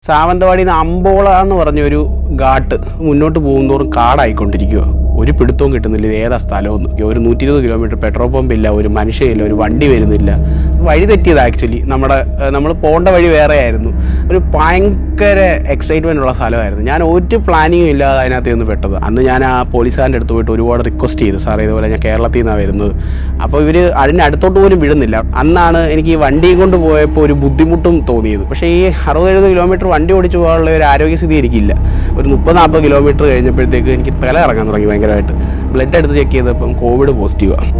സാവന്തവാടിയിൽ നിന്ന് അമ്പോള എന്ന് പറഞ്ഞൊരു ഘാട്ട് മുന്നോട്ട് പോകുന്നതോറും കാടായിക്കൊണ്ടിരിക്കുക. ഒരു പിടുത്തവും കിട്ടുന്നില്ല, ഇത് ഏതാ സ്ഥലമൊന്നും. ഒരു 120 കിലോമീറ്റർ പെട്രോൾ പമ്പില്ല, ഒരു മനുഷ്യയില്ല, ഒരു വണ്ടി വരുന്നില്ല. വഴി തെറ്റിയത് ആക്ച്വലി നമ്മൾ പോകേണ്ട വഴി വേറെ ആയിരുന്നു. ഒരു ഭയങ്കര എക്സൈറ്റ്മെൻ്റ് ഉള്ള സ്ഥലമായിരുന്നു. ഞാൻ ഒരു പ്ലാനിങ്ങും ഇല്ലാതെ അതിനകത്ത് നിന്ന് പെട്ടത്. അന്ന് ഞാൻ ആ പോലീസുകാരൻ്റെ അടുത്ത് പോയിട്ട് ഒരുപാട് റിക്വസ്റ്റ് ചെയ്തു, സാറേ ഇതുപോലെ ഞാൻ കേരളത്തിൽ നിന്നാണ് വരുന്നത്. അപ്പോൾ ഇവർ അതിൻ്റെ അടുത്തോട്ട് പോലും വിടുന്നില്ല. അന്നാണ് എനിക്ക് ഈ വണ്ടിയും കൊണ്ട് പോയപ്പോൾ ഒരു ബുദ്ധിമുട്ടും തോന്നിയത്. പക്ഷേ ഈ 60-70 കിലോമീറ്റർ വണ്ടി ഓടിച്ചു പോകാനുള്ള ഒരു ആരോഗ്യസ്ഥിതി എനിക്കില്ല. ഒരു 30-40 കിലോമീറ്റർ കഴിഞ്ഞപ്പോഴത്തേക്ക് എനിക്ക് തല ഇറങ്ങാൻ തുടങ്ങി ഭയങ്കരമായിട്ട്. ബ്ലഡ് എടുത്ത് ചെക്ക് ചെയ്തപ്പം കോവിഡ് പോസിറ്റീവാണ്.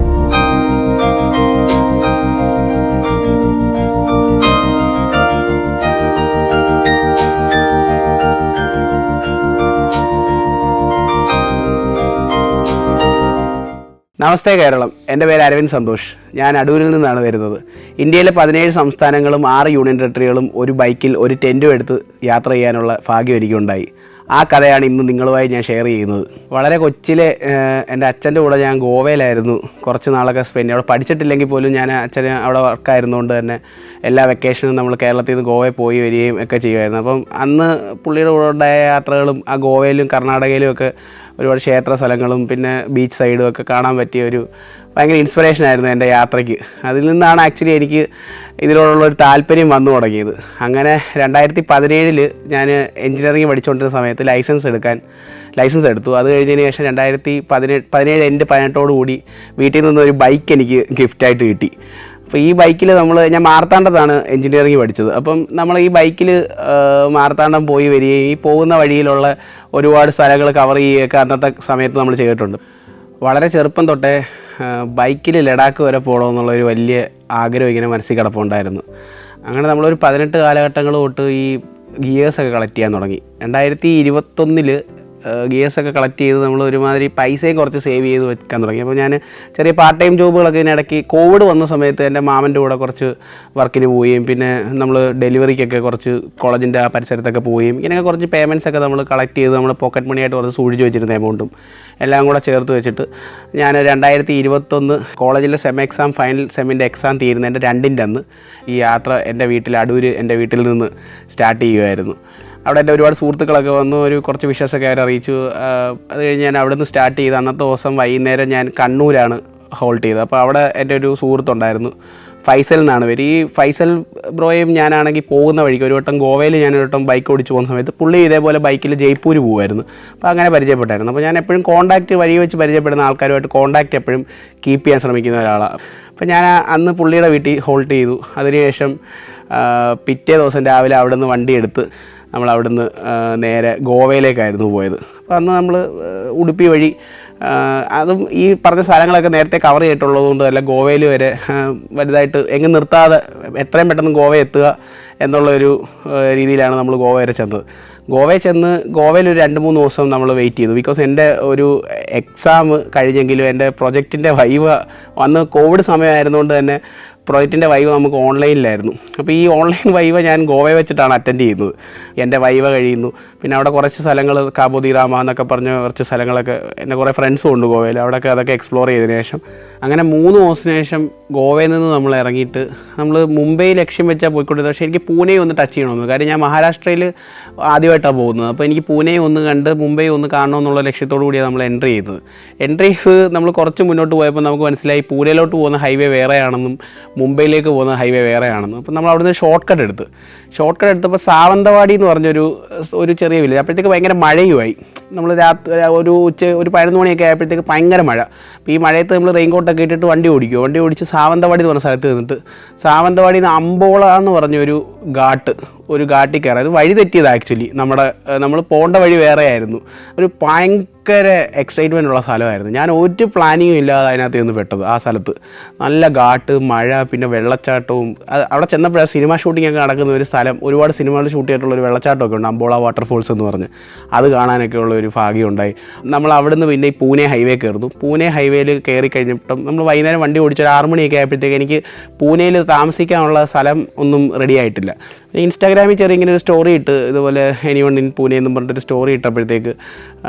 നമസ്തേ കേരളം, എൻ്റെ പേര് അരവിന്ദ് സന്തോഷ്. ഞാൻ അടൂരിൽ നിന്നാണ് വരുന്നത്. ഇന്ത്യയിലെ 17 സംസ്ഥാനങ്ങളും 6 യൂണിയൻ ടെറിട്ടറികളും ഒരു ബൈക്കിൽ ഒരു ടെൻറ്റും എടുത്ത് യാത്ര ചെയ്യാനുള്ള ഭാഗ്യം എനിക്കുണ്ടായി. ആ കഥയാണ് ഇന്ന് നിങ്ങളുമായി ഞാൻ ഷെയർ ചെയ്യുന്നത്. വളരെ കൊച്ചിലെ എൻ്റെ അച്ഛൻ്റെ കൂടെ ഞാൻ ഗോവയിലായിരുന്നു കുറച്ച് നാളൊക്കെ സ്പെൻഡ്. അവിടെ പഠിച്ചിട്ടില്ലെങ്കിൽ പോലും ഞാൻ അച്ഛന് അവിടെ വർക്കായിരുന്നുകൊണ്ട് തന്നെ എല്ലാ വെക്കേഷനും നമ്മൾ കേരളത്തിൽ നിന്ന് ഗോവയിൽ പോയി വരികയും ഒക്കെ ചെയ്യുമായിരുന്നു. അപ്പം അന്ന് പുള്ളിയുടെ കൂടെ ഉണ്ടായ യാത്രകളും ആ ഗോവയിലും കർണാടകയിലും ഒക്കെ ഒരുപാട് ക്ഷേത്ര സ്ഥലങ്ങളും പിന്നെ ബീച്ച് സൈഡും ഒക്കെ കാണാൻ പറ്റിയ ഒരു ഭയങ്കര ഇൻസ്പിറേഷനായിരുന്നു എൻ്റെ യാത്രയ്ക്ക്. അതിൽ നിന്നാണ് ആക്ച്വലി എനിക്ക് ഇതിനോടുള്ളൊരു താല്പര്യം വന്നു തുടങ്ങിയത്. അങ്ങനെ 2017 ഞാൻ എഞ്ചിനീയറിംഗ് പഠിച്ചുകൊണ്ടിരുന്ന സമയത്ത് ലൈസൻസ് എടുത്തു. അത് കഴിഞ്ഞതിന് ശേഷം 2017 എൻ്റെ 18 കൂടി വീട്ടിൽ നിന്നൊരു ബൈക്ക് എനിക്ക് ഗിഫ്റ്റായിട്ട് കിട്ടി. അപ്പോൾ ഈ ബൈക്കിൽ ഞാൻ മാർത്താണ്ഡത്താണ് എഞ്ചിനീയറിംഗ് പഠിച്ചത്. അപ്പം നമ്മൾ ഈ ബൈക്കിൽ മാർത്താണ്ഡം പോയി വരികയും ഈ പോകുന്ന വഴിയിലുള്ള ഒരുപാട് സ്ഥലങ്ങൾ കവർ ചെയ്യുകയൊക്കെ അന്നത്തെ സമയത്ത് നമ്മൾ ചെയ്തിട്ടുണ്ട്. വളരെ ചെറുപ്പം തൊട്ടേ ബൈക്കിൽ ലഡാക്ക് വരെ പോകണമെന്നുള്ളൊരു വലിയ ആഗ്രഹം ഇങ്ങനെ മനസ്സിൽ കിടപ്പുണ്ടായിരുന്നു. അങ്ങനെ നമ്മളൊരു 18 കാലഘട്ടങ്ങൾ തൊട്ട് ഈ ഗിയേഴ്സൊക്കെ കളക്ട് ചെയ്യാൻ തുടങ്ങി. 2021 ഗിയേഴ്സൊക്കെ കളക്ട് ചെയ്ത് നമ്മൾ ഒരുമാതിരി പൈസയും കുറച്ച് സേവ് ചെയ്ത് വെക്കാൻ തുടങ്ങി. അപ്പോൾ ഞാൻ ചെറിയ പാർട്ട് ടൈം ജോബുകളൊക്കെ ഇതിനിടയ്ക്ക് കോവിഡ് വന്ന സമയത്ത് എൻ്റെ മാമൻ്റെ കൂടെ കുറച്ച് വർക്കിന് പോവുകയും പിന്നെ നമ്മൾ ഡെലിവറിക്കൊക്കെ കുറച്ച് കോളേജിൻ്റെ ആ പരിസരത്തൊക്കെ പോവുകയും ഇങ്ങനെയൊക്കെ കുറച്ച് പേയ്മെൻറ്റ്സൊക്കെ നമ്മൾ കളക്ട് ചെയ്ത് നമ്മൾ പോക്കറ്റ് മണിയായിട്ട് കുറച്ച് സൂക്ഷിച്ച് വെച്ചിരുന്ന എമൗണ്ടും എല്ലാം കൂടെ ചേർത്ത് വെച്ചിട്ട് ഞാൻ 2021 കോളേജിലെ ഫൈനൽ സെമ്മിൻ്റെ എക്സാം തീരുന്നതിൻ്റെ 2ൻ്റെ അന്ന് ഈ യാത്ര എൻ്റെ വീട്ടിൽ നിന്ന് സ്റ്റാർട്ട് ചെയ്യുമായിരുന്നു. അവിടെ എൻ്റെ ഒരുപാട് സുഹൃത്തുക്കളൊക്കെ വന്നു, കുറച്ച് വിഷസൊക്കെ അവർ അറിയിച്ചു. അത് കഴിഞ്ഞ് ഞാൻ അവിടെ നിന്ന് സ്റ്റാർട്ട് ചെയ്ത് അന്നത്തെ ദിവസം വൈകുന്നേരം ഞാൻ കണ്ണൂരാണ് ഹോൾട്ട് ചെയ്തത്. അപ്പോൾ അവിടെ എൻ്റെ ഒരു സുഹൃത്തുണ്ടായിരുന്നു, ഫൈസൽ എന്നാണ് പേര്. ഈ ഫൈസൽ ബ്രോയും ഞാനാണെങ്കിൽ പോകുന്ന വഴിക്ക് ഒരു വട്ടം ഗോവയിൽ ഞാനൊരു വട്ടം ബൈക്ക് ഓടിച്ച് പോകുന്ന സമയത്ത് പുള്ളി ഇതേപോലെ ബൈക്കിൽ ജയ്പൂർ പോകുമായിരുന്നു. അപ്പോൾ അങ്ങനെ പരിചയപ്പെട്ടായിരുന്നു. അപ്പോൾ ഞാൻ എപ്പോഴും വഴി വെച്ച് പരിചയപ്പെടുന്ന ആൾക്കാരുമായിട്ട് കോൺടാക്റ്റ് എപ്പോഴും കീപ്പ് ചെയ്യാൻ ശ്രമിക്കുന്ന ഒരാളാണ്. അപ്പോൾ ഞാൻ അന്ന് പുള്ളിയുടെ വീട്ടിൽ ഹോൾട്ട് ചെയ്തു. അതിനുശേഷം പിറ്റേ ദിവസം രാവിലെ അവിടെ നിന്ന് വണ്ടി എടുത്ത് നമ്മൾ അവിടുന്ന് നേരെ ഗോവയിലേക്കായിരുന്നു പോയത്. അപ്പോൾ അന്ന് നമ്മൾ ഉടുപ്പി വഴി അതും ഈ പറഞ്ഞ സ്ഥലങ്ങളൊക്കെ നേരത്തെ കവർ ചെയ്തിട്ടുള്ളത് കൊണ്ട് തന്നെ ഗോവയിൽ വരെ വലുതായിട്ട് എങ്ങും നിർത്താതെ എത്രയും പെട്ടെന്ന് ഗോവ എത്തുക എന്നുള്ളൊരു രീതിയിലാണ് നമ്മൾ ഗോവ വരെ ചെന്നത്. ഗോവയിൽ ഒരു 2-3 ദിവസം നമ്മൾ വെയിറ്റ് ചെയ്തു. ബിക്കോസ് എൻ്റെ ഒരു എക്സാം കഴിഞ്ഞെങ്കിലും എൻ്റെ പ്രൊജക്റ്റിൻ്റെ വൈവ അന്ന് കോവിഡ് സമയമായിരുന്നുകൊണ്ട് തന്നെ പ്രൊജക്റ്റിൻ്റെ വൈവ നമുക്ക് ഓൺലൈനിലായിരുന്നു. അപ്പോൾ ഈ ഓൺലൈൻ വൈവ ഞാൻ ഗോവയെ വെച്ചിട്ടാണ് അറ്റൻഡ് ചെയ്യുന്നത്. എൻ്റെ വൈവ കഴിയുന്നു. പിന്നെ അവിടെ കുറച്ച് സ്ഥലങ്ങൾ കാബോദിറാമ എന്നൊക്കെ പറഞ്ഞ കുറച്ച് സ്ഥലങ്ങളൊക്കെ എൻ്റെ കുറേ ഫ്രണ്ട്സും ഉണ്ട് ഗോവയിൽ. അതൊക്കെ എക്സ്പ്ലോർ ചെയ്തതിന് ശേഷം അങ്ങനെ 3 ദിവസത്തിന് ശേഷം ഗോവയിൽ നിന്ന് നമ്മൾ ഇറങ്ങിയിട്ട് നമ്മൾ മുംബൈ ലക്ഷ്യം വെച്ചാൽ പോയിക്കൊണ്ടിരുന്നത്. പക്ഷേ എനിക്ക് പൂനെ ഒന്ന് ടച്ച് ചെയ്യണമെന്ന്. കാര്യം ഞാൻ മഹാരാഷ്ട്രയിൽ ആദ്യമായിട്ടാണ് പോകുന്നത്. അപ്പോൾ എനിക്ക് പൂനെ ഒന്ന് കണ്ട് മുംബൈ ഒന്ന് കാണണമെന്നുള്ള ലക്ഷ്യത്തോടു കൂടിയാണ് നമ്മൾ എൻട്രി ചെയ്ത് നമ്മൾ കുറച്ച് മുന്നോട്ട് പോയപ്പോൾ നമുക്ക് മനസ്സിലായി പൂനെയിലോട്ട് പോകുന്ന ഹൈവേ വേറെയാണെന്നും മുംബൈയിലേക്ക് പോകുന്ന ഹൈവേ വേറെയാണെന്നും. അപ്പോൾ നമ്മൾ അവിടുന്ന് ഷോർട്ട് കട്ട് എടുത്തപ്പോൾ സാവന്തവാടി എന്ന് പറഞ്ഞൊരു ചെറിയ വില്ലേജ്. അപ്പോഴത്തേക്ക് ഭയങ്കര മഴയുമായി. നമ്മൾ രാത്രി ഒരു 11 മണിയൊക്കെ ആയപ്പോഴത്തേക്ക് ഭയങ്കര മഴ. അപ്പോൾ ഈ മഴയത്ത് നമ്മൾ റെയിൻകോട്ടൊക്കെ ഇട്ടിട്ട് വണ്ടി ഓടിച്ച് സാവന്തവാടി എന്ന് പറഞ്ഞ സ്ഥലത്ത് നിന്നിട്ട് സാവന്തവാടിയിൽ നിന്ന് അമ്പോള എന്ന് പറഞ്ഞൊരു ഘാട്ടിൽ കയറാം. അത് വഴി തെറ്റിയത് ആക്ച്വലി നമ്മൾ പോകേണ്ട വഴി വേറെ ആയിരുന്നു. ഒരു ഭയങ്കര എക്സൈറ്റ്മെൻ്റ് ഉള്ള സ്ഥലമായിരുന്നു. ഞാൻ ഒരു പ്ലാനിങ്ങും ഇല്ലാതെ അതിനകത്ത് നിന്ന് പെട്ടത്. ആ സ്ഥലത്ത് നല്ല ഘാട്ട്, മഴ, പിന്നെ വെള്ളച്ചാട്ടവും. അവിടെ ചെന്നപ്പോഴാണ് സിനിമ ഷൂട്ടിങ്ങൊക്കെ നടക്കുന്ന ഒരു സ്ഥലം. ഒരുപാട് സിനിമകൾ ഷൂട്ട് ചെയ്തിട്ടുള്ളൊരു വെള്ളച്ചാട്ടമൊക്കെ ഉണ്ട്, അമ്പോള വാട്ടർഫോൾസ് എന്ന് പറഞ്ഞ്. അത് കാണാനൊക്കെ ഉള്ള ഒരു ഭാഗ്യം ഉണ്ടായി. നമ്മൾ അവിടെ നിന്ന് പിന്നെ ഈ പൂനെ ഹൈവേ കയറുന്നു. പൂനെ ഹൈവേയിൽ കയറി കഴിഞ്ഞിട്ടും നമ്മൾ വൈകുന്നേരം വണ്ടി ഓടിച്ചൊരു 6 മണിയൊക്കെ ആയപ്പോഴത്തേക്ക് എനിക്ക് പൂനെയിൽ താമസിക്കാനുള്ള സ്ഥലം ഒന്നും റെഡി ആയിട്ടില്ല. ഇൻസ്റ്റാഗ്രാമിൽ ഇങ്ങനെ ഒരു സ്റ്റോറി ഇട്ട് ഇതുപോലെ എനിവൺ ഇൻ പൂനെ എന്നും പറഞ്ഞിട്ടൊരു സ്റ്റോറി ഇട്ടപ്പോഴത്തേക്ക്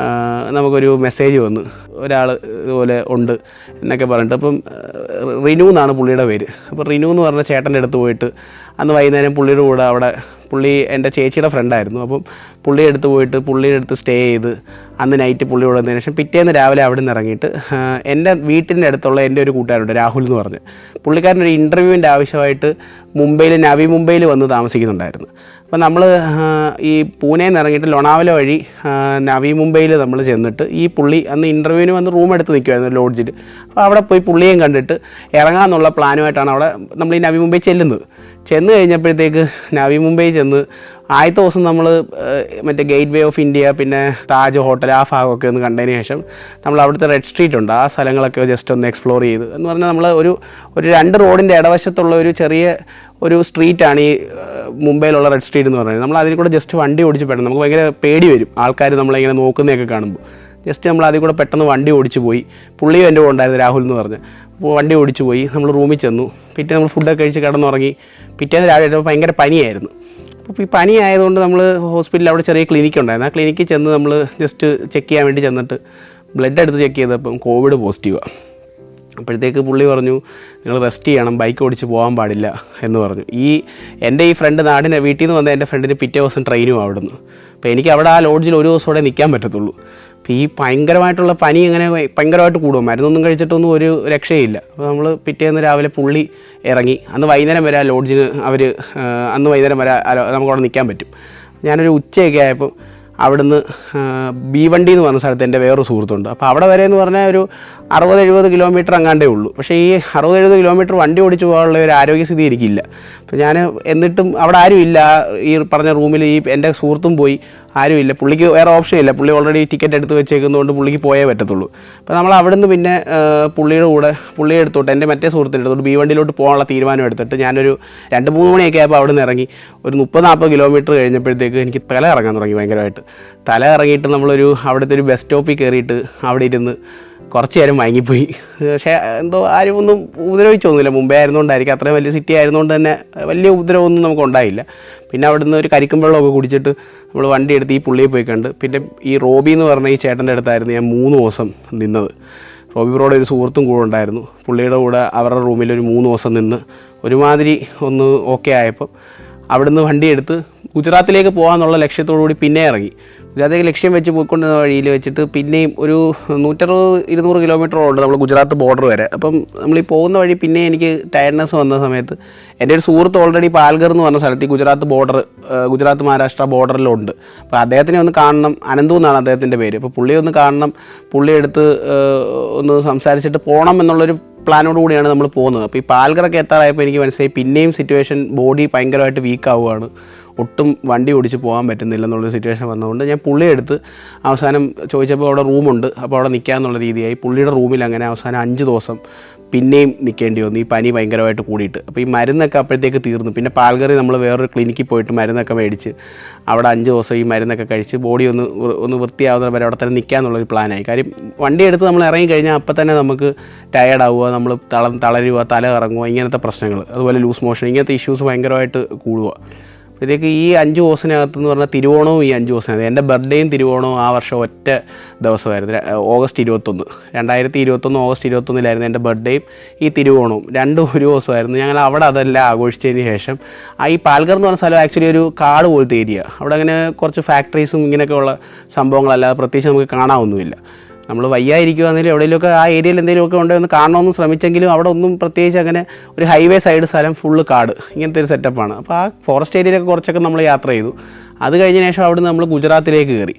നമുക്കൊരു മെസ്സേജ് വന്നു, ഒരാൾ ഇതുപോലെ ഉണ്ട് എന്നൊക്കെ പറഞ്ഞിട്ട്. അപ്പം റിനു എന്നാണ് പുള്ളിയുടെ പേര്. അപ്പോൾ റിനു എന്ന് പറഞ്ഞ ചേട്ടൻ്റെ അടുത്ത് പോയിട്ട് അന്ന് വൈകുന്നേരം പുള്ളിയുടെ കൂടെ അവിടെ പുള്ളി എൻ്റെ ചേച്ചിയുടെ ഫ്രണ്ടായിരുന്നു. അപ്പം പുള്ളിയുടെ അടുത്ത് പോയിട്ട് പുള്ളിയുടെ അടുത്ത് സ്റ്റേ ചെയ്ത് അന്ന് നൈറ്റ് പുള്ളി വന്നതിന് ശേഷം പിറ്റേന്ന് രാവിലെ അവിടെ നിന്ന് ഇറങ്ങിയിട്ട് എൻ്റെ വീട്ടിൻ്റെ അടുത്തുള്ള എൻ്റെ ഒരു കൂട്ടുകാരുണ്ട്, രാഹുൽ എന്ന് പറഞ്ഞ്. പുള്ളിക്കാരനൊരു ഇൻ്റർവ്യൂവിൻ്റെ ആവശ്യമായിട്ട് നവി മുംബൈയിൽ വന്ന് താമസിക്കുന്നുണ്ടായിരുന്നു. അപ്പോൾ നമ്മൾ ഈ പൂനെയിൽ നിന്ന് ഇറങ്ങിയിട്ട് ലോണാവല വഴി നവി മുംബൈയിൽ നമ്മൾ ചെന്നിട്ട് ഈ പുള്ളി അന്ന് ഇൻ്റർവ്യൂവിന് വന്ന് റൂം എടുത്ത് നിൽക്കുമായിരുന്നു ലോഡ്ജിൽ. അപ്പോൾ അവിടെ പോയി പുള്ളിയും കണ്ടിട്ട് ഇറങ്ങാമെന്നുള്ള പ്ലാനുമായിട്ടാണ് അവിടെ നമ്മൾ ഈ നവി മുംബൈ ചെന്ന് കഴിഞ്ഞപ്പോഴത്തേക്ക് നവി മുംബൈ ചെന്ന് ആദ്യത്തെ ദിവസം നമ്മൾ മറ്റേ ഗേറ്റ് വേ ഓഫ് ഇന്ത്യ പിന്നെ താജ് ഹോട്ടൽ ആ ഭാഗമൊക്കെ ഒന്ന് കണ്ടതിന് ശേഷം നമ്മൾ അവിടുത്തെ റെഡ് സ്ട്രീറ്റ് ഉണ്ട്, ആ സ്ഥലങ്ങളൊക്കെ ജസ്റ്റ് ഒന്ന് എക്സ്പ്ലോർ ചെയ്ത്. എന്ന് പറഞ്ഞാൽ നമ്മൾ ഒരു 2 റോഡിൻ്റെ ഇടവശത്തുള്ള ഒരു ചെറിയ ഒരു സ്ട്രീറ്റാണ് ഈ മുംബൈയിലുള്ള റെഡ് സ്ട്രീറ്റ് എന്ന് പറയുന്നത്. നമ്മൾ അതിൽ കൂടെ ജസ്റ്റ് വണ്ടി ഓടിച്ച് പെട്ടെന്ന് നമുക്ക് ഭയങ്കര പേടി വരും ആൾക്കാർ നമ്മളിങ്ങനെ നോക്കുന്നതൊക്കെ കാണുമ്പോൾ. ജസ്റ്റ് നമ്മൾ അതിൽ കൂടെ പെട്ടെന്ന് വണ്ടി ഓടിച്ച് പോയി. പുള്ളിയും എൻ്റെ കൂടെ ഉണ്ടായിരുന്നു, രാഹുൽ എന്ന് പറഞ്ഞ്. അപ്പോൾ വണ്ടി ഓടിച്ച് പോയി, നമ്മൾ റൂമിൽ ചെന്നു. പിറ്റേ നമ്മൾ ഫുഡൊക്കെ കഴിച്ച് കിടന്നുറങ്ങി. പിറ്റേന്ന് രാവിലെ ഭയങ്കര പനിയായിരുന്നു. അപ്പോൾ ഈ പനി ആയതുകൊണ്ട് നമ്മൾ ഹോസ്പിറ്റലിൽ അവിടെ ചെറിയ ക്ലിനിക്ക് ഉണ്ടായിരുന്നു. ആ ക്ലിനിക്കിൽ ചെന്ന് നമ്മൾ ജസ്റ്റ് ചെക്ക് ചെയ്യാൻ വേണ്ടി ചെന്നിട്ട് ബ്ലഡ് എടുത്ത് ചെക്ക് ചെയ്തപ്പം കോവിഡ് പോസിറ്റീവാണ്. അപ്പോഴത്തേക്ക് പുള്ളി പറഞ്ഞു നിങ്ങൾ റെസ്റ്റ് ചെയ്യണം, ബൈക്ക് ഓടിച്ച് പോകാൻ പാടില്ല എന്ന് പറഞ്ഞു. എൻ്റെ ഈ ഫ്രണ്ട് വീട്ടിൽ നിന്ന് വന്ന എൻ്റെ ഫ്രണ്ടിന് പിറ്റേ ദിവസം ട്രെയിനും അവിടുന്ന്. അപ്പോൾ എനിക്ക് അവിടെ ആ ലോഡ്ജിൽ ഒരു ദിവസം കൂടെ നിൽക്കാൻ പറ്റത്തുള്ളൂ. അപ്പോൾ ഈ ഭയങ്കരമായിട്ടുള്ള പനി ഇങ്ങനെ ഭയങ്കരമായിട്ട് കൂടും, മരുന്നൊന്നും കഴിച്ചിട്ടൊന്നും ഒരു രക്ഷയില്ല. അപ്പോൾ നമ്മൾ പിറ്റേന്ന് രാവിലെ പുള്ളി ഇറങ്ങി. അന്ന് വൈകുന്നേരം വരെ ആ ലോഡ്ജിന് അന്ന് വൈകുന്നേരം വരെ നമുക്കവിടെ നിൽക്കാൻ പറ്റും. ഞാനൊരു ഉച്ചയൊക്കെ ആയപ്പോൾ അവിടുന്ന് ബീവണ്ടി എന്ന് പറഞ്ഞ സ്ഥലത്ത് എൻ്റെ വേറൊരു സുഹൃത്തുണ്ട്. അപ്പോൾ അവിടെ വരെ എന്ന് പറഞ്ഞാൽ ഒരു 60-70 കിലോമീറ്റർ അങ്ങാണ്ടേ ഉള്ളൂ. പക്ഷേ ഈ 60-70 കിലോമീറ്റർ വണ്ടി ഓടിച്ച് പോകാനുള്ള ഒരു ആരോഗ്യസ്ഥിതി എനിക്കില്ല. അപ്പോൾ ഞാൻ എന്നിട്ടും അവിടെ ആരുമില്ല. ഈ പറഞ്ഞ റൂമിൽ എൻ്റെ സുഹൃത്തും പോയി, ആരുമില്ല. പുള്ളിക്ക് വേറെ ഓപ്ഷൻ ഇല്ല, പുള്ളി ഓൾറെഡി ടിക്കറ്റ് എടുത്ത് വെച്ചേക്കുന്നതുകൊണ്ട് പുള്ളിക്ക് പോയേ പറ്റത്തുള്ളൂ. അപ്പോൾ നമ്മൾ അവിടെ നിന്ന് പിന്നെ പുള്ളിയെ എടുത്തോട്ട് എൻ്റെ മറ്റേ സുഹൃത്തിൻ്റെ അടുത്തോട്ട് ബീവണ്ടിയിലോട്ട് പോകാനുള്ള തീരുമാനം എടുത്തിട്ട് ഞാനൊരു 2-3 മണിയൊക്കെ ആയപ്പോൾ അവിടെ നിന്ന് ഇറങ്ങി. ഒരു 30-40 കിലോമീറ്റർ കഴിഞ്ഞപ്പോഴത്തേക്ക് എനിക്ക് തല ഇറങ്ങാൻ തുടങ്ങി ഭയങ്കരമായിട്ട്. തല ഇറങ്ങിയിട്ട് നമ്മളൊരു അവിടുത്തെ ഒരു ബസ് സ്റ്റോപ്പിൽ കയറിയിട്ട് അവിടെ ഇരുന്ന് കുറച്ച് നേരം മയങ്ങിപ്പോയി. പക്ഷേ എന്തോ ആരും ഒന്നും ഉപദ്രവിച്ചൊന്നുമില്ല. മുമ്പേ ആയിരുന്നുകൊണ്ടായിരിക്കും, അത്രയും വലിയ സിറ്റി ആയിരുന്നുകൊണ്ട് തന്നെ വലിയ ഉപദ്രവമൊന്നും നമുക്ക് ഉണ്ടായില്ല. പിന്നെ അവിടുന്ന് ഒരു കരിക്കും വെള്ളമൊക്കെ കുടിച്ചിട്ട് നമ്മൾ വണ്ടി എടുത്ത് ഈ പുള്ളിയെ പോയി കണ്ട്. പിന്നെ ഈ റോബി എന്ന് പറഞ്ഞ ഈ ചേട്ടൻ്റെ അടുത്തായിരുന്നു ഞാൻ 3 ദിവസം നിന്നത്. റോബി ബ്രോയുടെ ഒരു സുഹൃത്തും കൂടെ ഉണ്ടായിരുന്നു. പുള്ളിയുടെ കൂടെ അവരുടെ റൂമിൽ ഒരു 3 ദിവസം നിന്ന് ഒരുമാതിരി ഒന്ന് ഓക്കെ ആയപ്പോൾ അവിടുന്ന് വണ്ടി എടുത്ത് ഗുജറാത്തിലേക്ക് പോകാമെന്നുള്ള ലക്ഷ്യത്തോടു കൂടി പിന്നെ ഇറങ്ങി. ഗുജറാത്തേക്ക് ലക്ഷ്യം വെച്ച് പോയിക്കൊണ്ടിരുന്ന വഴിയിൽ വെച്ചിട്ട് പിന്നെയും ഒരു 160-200 കിലോമീറ്ററോളം ഉണ്ട് നമ്മൾ ഗുജറാത്ത് ബോർഡർ വരെ. അപ്പം നമ്മളീ പോകുന്ന വഴി പിന്നെ എനിക്ക് ടയർഡ്നെസ് വന്ന സമയത്ത് എൻ്റെ ഒരു സുഹൃത്ത് ഓൾറെഡി പാൽഗർ എന്ന് പറഞ്ഞ സ്ഥലത്ത് ഈ ഗുജറാത്ത് മഹാരാഷ്ട്ര ബോർഡറിലുണ്ട്. അപ്പോൾ അദ്ദേഹത്തിനെ ഒന്ന് കാണണം, അനന്തു എന്നാണ് അദ്ദേഹത്തിൻ്റെ പേര്. അപ്പോൾ പുള്ളിയെ ഒന്ന് കാണണം, പുള്ളിയെടുത്ത് ഒന്ന് സംസാരിച്ചിട്ട് പോകണം എന്നുള്ളൊരു പ്ലാനോട് കൂടിയാണ് നമ്മൾ പോകുന്നത്. അപ്പോൾ ഈ പാൽഗറൊക്കെ എത്താറായപ്പോൾ എനിക്ക് മനസ്സിലായി പിന്നെയും സിറ്റുവേഷൻ ബോഡി ഭയങ്കരമായിട്ട് വീക്കാവുകയാണ്, ഒട്ടും വണ്ടി ഓടിച്ച് പോകാൻ പറ്റുന്നില്ല എന്നുള്ളൊരു സിറ്റുവേഷൻ വന്നതുകൊണ്ട് ഞാൻ പുള്ളിയെടുത്ത് അവസാനം ചോദിച്ചപ്പോൾ അവിടെ റൂമുണ്ട്, അപ്പോൾ അവിടെ നിൽക്കാമെന്നുള്ള രീതിയായി. പുള്ളിയുടെ റൂമിൽ അങ്ങനെ അവസാനം 5 ദിവസം പിന്നെയും നിൽക്കേണ്ടി വന്നു, ഈ പനി ഭയങ്കരമായിട്ട് കൂടിയിട്ട്. അപ്പോൾ ഈ മരുന്നൊക്കെ അപ്പോഴത്തേക്ക് തീർന്നു. പിന്നെ പാൽഗറി നമ്മൾ വേറൊരു ക്ലിനിക്കിൽ പോയിട്ട് മരുന്നൊക്കെ മേടിച്ച് അവിടെ 5 ദിവസം ഈ മരുന്നൊക്കെ കഴിച്ച് ബോഡി ഒന്ന് വൃത്തിയാവുന്ന വരെ അവിടെ തന്നെ നിൽക്കാമെന്നുള്ളൊരു പ്ലാനായി. കാര്യം വണ്ടി എടുത്ത് നമ്മൾ ഇറങ്ങിക്കഴിഞ്ഞാൽ അപ്പം തന്നെ നമുക്ക് ടയേർഡാവുക, നമ്മൾ തളരുക, തല ഇറങ്ങുക, ഇങ്ങനത്തെ പ്രശ്നങ്ങൾ, അതുപോലെ ലൂസ് മോഷൻ, ഇങ്ങനത്തെ ഇഷ്യൂസ് ഭയങ്കരമായിട്ട് കൂടുക. അപ്പോഴത്തേക്ക് ഈ 5 ദിവസത്തിനകത്തെന്ന് പറഞ്ഞാൽ തിരുവോണവും ഈ 5 ദിവസത്തിനകത്ത് എൻ്റെ ബർത്ത്ഡേയും തിരുവോണവും ആ വർഷം ഒറ്റ ദിവസമായിരുന്നു. ഓഗസ്റ്റ് 21, 2021 ഓഗസ്റ്റ് 21 എൻ്റെ ബർത്ത്ഡേയും ഈ തിരുവോണവും രണ്ടും ഒരു ദിവസമായിരുന്നു. ഞങ്ങൾ അവിടെ അതെല്ലാം ആഘോഷിച്ചതിന് ശേഷം ഈ പാൽഗർ എന്ന് പറഞ്ഞ സ്ഥലം ആക്ച്വലി ഒരു കാട് പോലത്തെ ഏരിയ. അവിടെ അങ്ങനെ കുറച്ച് ഫാക്ടറീസും ഇങ്ങനെയൊക്കെയുള്ള സംഭവങ്ങളല്ലാതെ പ്രത്യേകിച്ച് നമുക്ക് കാണാനൊന്നുമില്ല. നമ്മൾ വയ്യായിരിക്കുവാണെങ്കിലും എവിടെയെങ്കിലുമൊക്കെ ആ ഏരിയയിൽ എന്തെങ്കിലുമൊക്കെ ഉണ്ടോ എന്ന് കാണണമെന്ന് ശ്രമിച്ചെങ്കിലും അവിടെ ഒന്നും പ്രത്യേകിച്ച് അങ്ങനെ ഒരു ഹൈവേ സൈഡ് സ്ഥലം ഫുള്ള് കാട്, ഇങ്ങനത്തെ ഒരു സെറ്റപ്പാണ്. അപ്പോൾ ആ ഫോറസ്റ്റ് ഏരിയയിലൊക്കെ കുറച്ചൊക്കെ നമ്മൾ യാത്ര ചെയ്തു. അത് കഴിഞ്ഞ ശേഷം അവിടെ നമ്മൾ ഗുജറാത്തിലേക്ക് കയറി.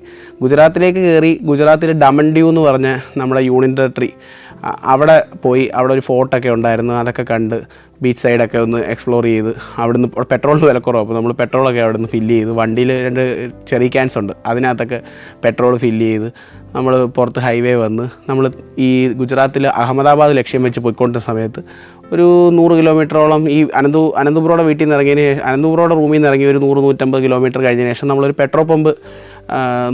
ഗുജറാത്തിൽ ഡമൻ ഡ്യൂ എന്ന് പറഞ്ഞ നമ്മുടെ യൂണിയൻ ടെറിട്ടറി, അവിടെ പോയി. അവിടെ ഒരു ഫോർട്ടൊക്കെ ഉണ്ടായിരുന്നു, അതൊക്കെ കണ്ട് ബീച്ച് സൈഡൊക്കെ ഒന്ന് എക്സ്പ്ലോർ ചെയ്ത്. അവിടുന്ന് പെട്രോളിന് വിലക്കുറവ്, അപ്പോൾ നമ്മൾ പെട്രോളൊക്കെ അവിടെ നിന്ന് ഫില്ല് ചെയ്ത്. വണ്ടിയിൽ 2 ചെറിയ ക്യാൻസ് ഉണ്ട്, അതിനകത്തൊക്കെ പെട്രോൾ ഫില്ല് ചെയ്ത് നമ്മൾ പുറത്ത് ഹൈവേ വന്ന് നമ്മൾ ഈ ഗുജറാത്തിൽ അഹമ്മദാബാദ് ലക്ഷ്യം വെച്ച് പോയിക്കൊണ്ടിരുന്ന സമയത്ത് ഒരു 100 കിലോമീറ്ററോളം ഈ അനന്തപുരയുടെ വീട്ടിൽ നിന്ന് ഇറങ്ങിയതിന് ശേഷം, അനന്തപുരയുടെ റൂമിൽ നിന്ന് ഇറങ്ങി ഒരു 100-150 കിലോമീറ്റർ കഴിഞ്ഞതിന് ശേഷം നമ്മളൊരു പെട്രോൾ പമ്പ്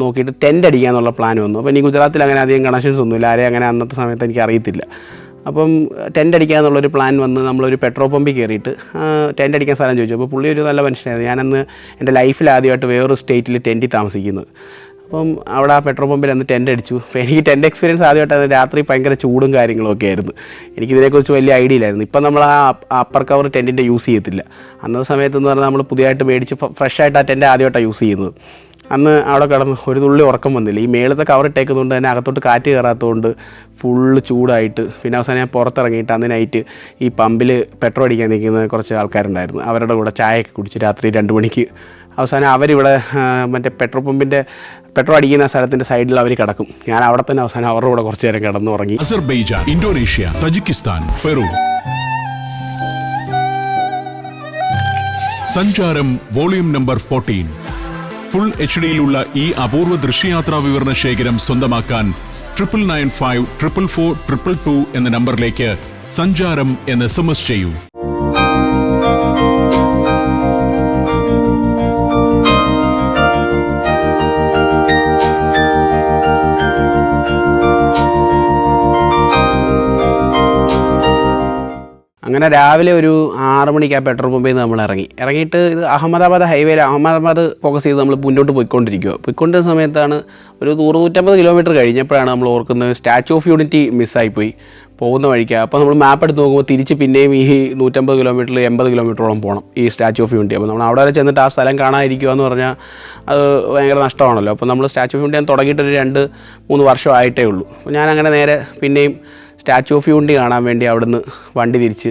നോക്കിയിട്ട് ടെൻ്റ് അടിക്കാന്നുള്ള പ്ലാൻ വന്നു. അപ്പോൾ ഇനി ഗുജറാത്തിൽ അങ്ങനെ അധികം കണക്ഷൻസ് ഒന്നുമില്ല, ആരെയും അങ്ങനെ അന്നത്തെ സമയത്ത് എനിക്ക് അറിയത്തില്ല. അപ്പം ടെൻ്റ് അടിക്കാന്നുള്ളൊരു പ്ലാൻ വന്ന് നമ്മളൊരു പെട്രോൾ പമ്പിൽ കയറിയിട്ട് ടെൻ്റ് അടിക്കാൻ സ്ഥലം ചോദിച്ചു. അപ്പോൾ പുള്ളി ഒരു നല്ല മനുഷ്യനായിരുന്നു. ഞാനന്ന് എൻ്റെ ലൈഫിൽ ആദ്യമായിട്ട് വേറൊരു സ്റ്റേറ്റിൽ ടെൻറ്റിൽ താമസിക്കുന്നത്. അപ്പം അവിടെ ആ പെട്രോൾ പമ്പിൽ അന്ന് ടെൻ്റ് അടിച്ചു. അപ്പോൾ എനിക്ക് ടെൻ്റ് എക്സ്പീരിയൻസ് ആദ്യമായിട്ടായിരുന്നു. രാത്രി ഭയങ്കര ചൂടും കാര്യങ്ങളൊക്കെ ആയിരുന്നു. എനിക്കിതിനെക്കുറിച്ച് വലിയ ഐഡിയ ഇല്ലായിരുന്നു. ഇപ്പം നമ്മൾ ആ അപ്പർ കവർ ടെൻറ്റിൻ്റെ യൂസ് ചെയ്യത്തില്ല. അന്നത്തെ സമയത്തെന്ന് പറഞ്ഞാൽ നമ്മൾ പുതിയതായിട്ട് മേടിച്ച് ഫ്രഷായിട്ട് ആ ടെൻ്റ് ആദ്യമായിട്ടാണ് യൂസ് ചെയ്യുന്നത്. അന്ന് അവിടെ കിടന്ന് ഒരു തുള്ളി ഉറക്കം വന്നില്ല. ഈ മേളത്തെ കവർ ഇട്ടേക്കുന്നതുകൊണ്ട് തന്നെ അകത്തോട്ട് കാറ്റ് കയറാത്തതുകൊണ്ട് ഫുള്ള് ചൂടായിട്ട് പിന്നെ അവസാനം ഞാൻ പുറത്തിറങ്ങിയിട്ട് അന്ന് നൈറ്റ് ഈ പമ്പിൽ പെട്രോൾ അടിക്കാൻ നിൽക്കുന്ന കുറച്ച് ആൾക്കാരുണ്ടായിരുന്നു. അവരുടെ കൂടെ ചായയൊക്കെ കുടിച്ച് രാത്രി 2 മണിക്ക് അവസാനം അവരിവിടെ മറ്റേ പെട്രോൾ പമ്പിൻ്റെ പെട്രോൾ അടിക്കുന്ന സ്ഥലത്തിൻ്റെ സൈഡിൽ അവർ കിടക്കും. ഞാൻ അവിടെ തന്നെ അവസാനം അവരുടെ കൂടെ കുറച്ച് നേരം കിടന്നുറങ്ങി. Azerbaijan, Indonesia, Tajikistan, Peru. സഞ്ചാരം വോളിയം നമ്പർ 14. ഫുൾ HDയിലുള്ള ഈ അപൂർവ ദൃശ്യയാത്രാ വിവരണ ശേഖരം സ്വന്തമാക്കാൻ 9955444422 എന്ന നമ്പറിലേക്ക് സഞ്ചാരം എന്ന് SMS ചെയ്യൂ. അങ്ങനെ രാവിലെ ഒരു 6 മണിക്ക് ആ പെട്രോൾ പമ്പിൽ നിന്ന് നമ്മൾ ഇറങ്ങിയിട്ട് ഇത് അഹമ്മദാബാദ് ഹൈവേയിൽ അഹമ്മദാബാദ് ഫോക്കസ് ചെയ്ത് നമ്മൾ മുന്നോട്ട് പോയിക്കൊണ്ടിരുന്ന സമയത്താണ് ഒരു 150 കിലോമീറ്റർ കഴിഞ്ഞപ്പോഴാണ് നമ്മൾ ഓർക്കുന്നത് സ്റ്റാച്യു ഓഫ് യൂണിറ്റി മിസ്സായിപ്പോയി പോകുന്ന വഴിക്ക്. അപ്പോൾ നമ്മൾ മാപ്പ് എടുത്ത് നോക്കുമ്പോൾ തിരിച്ച് പിന്നെയും ഈ 150 കിലോമീറ്ററിൽ 80 കിലോമീറ്ററോളം പോകണം ഈ സ്റ്റാച്യു ഓഫ് യൂണിറ്റി. അപ്പോൾ നമ്മൾ അവിടെ വരെ ചെന്നിട്ട് ആ സ്ഥലം കാണാതിരിക്കുക എന്ന് പറഞ്ഞാൽ അത് ഭയങ്കര നഷ്ടമാണല്ലോ. അപ്പോൾ നമ്മൾ സ്റ്റാച്യു ഓഫ് യൂണിറ്റി ഞാൻ തുടങ്ങിയിട്ടൊരു 2-3 വർഷം ആയിട്ടേ ഉള്ളൂ. അപ്പോൾ ഞാനങ്ങനെ നേരെ പിന്നെയും സ്റ്റാച്യു ഓഫ് യൂണിറ്റി കാണാൻ വേണ്ടി അവിടുന്ന് വണ്ടി തിരിച്ച്